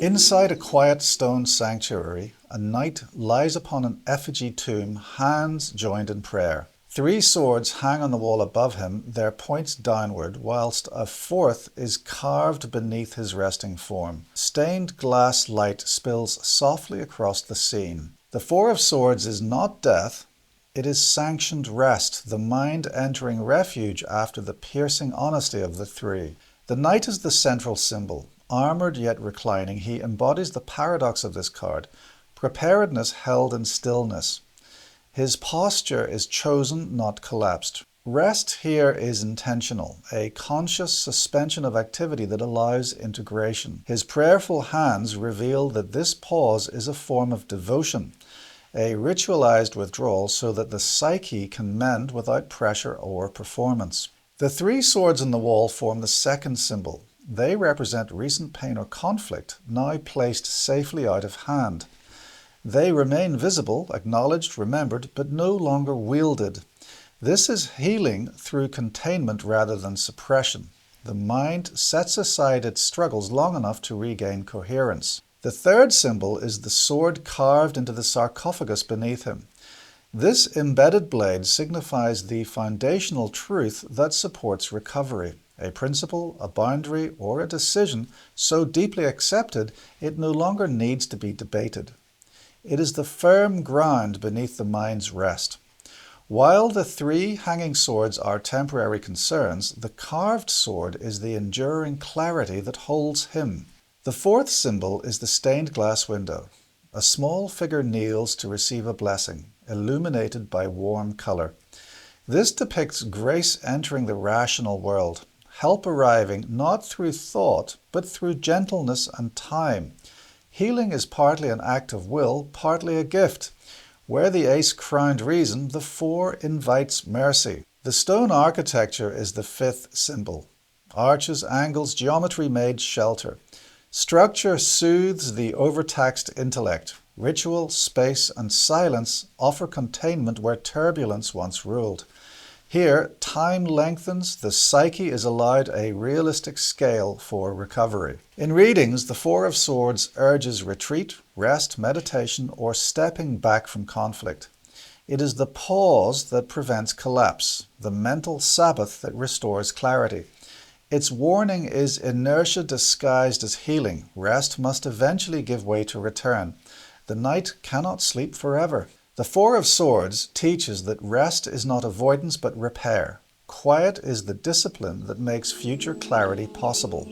Inside a quiet stone sanctuary, a knight lies upon an effigy tomb, hands joined in prayer. 3 swords hang on the wall above him, their points downward, whilst a 4th is carved beneath his resting form. Stained glass light spills softly across the scene. The 4 of Swords is not death, it is sanctioned rest, the mind entering refuge after the piercing honesty of the 3. The knight is the central symbol. Armored yet reclining, he embodies the paradox of this card, preparedness held in stillness. His posture is chosen, not collapsed. Rest here is intentional, a conscious suspension of activity that allows integration. His prayerful hands reveal that this pause is a form of devotion, a ritualized withdrawal so that the psyche can mend without pressure or performance. The 3 swords on the wall form the second symbol. They represent recent pain or conflict, now placed safely out of hand. They remain visible, acknowledged, remembered, but no longer wielded. This is healing through containment rather than suppression. The mind sets aside its struggles long enough to regain coherence. The 3rd symbol is the sword carved into the sarcophagus beneath him. This embedded blade signifies the foundational truth that supports recovery, a principle, a boundary, or a decision so deeply accepted it no longer needs to be debated. It is the firm ground beneath the mind's rest. While the 3 hanging swords are temporary concerns, the carved sword is the enduring clarity that holds him. The 4th symbol is the stained glass window. A small figure kneels to receive a blessing, illuminated by warm color. This depicts grace entering the rational world, help arriving not through thought, but through gentleness and time. Healing is partly an act of will, partly a gift. Where the ace crowned reason, the 4 invites mercy. The stone architecture is the 5th symbol. Arches, angles, geometry made shelter. Structure soothes the overtaxed intellect. Ritual, space, and silence offer containment where turbulence once ruled. Here, time lengthens, the psyche is allowed a realistic scale for recovery. In readings, the 4 of Swords urges retreat, rest, meditation, or stepping back from conflict. It is the pause that prevents collapse, the mental Sabbath that restores clarity. Its warning is inertia disguised as healing. Rest must eventually give way to return. The knight cannot sleep forever. The 4 of Swords teaches that rest is not avoidance but repair. Quiet is the discipline that makes future clarity possible.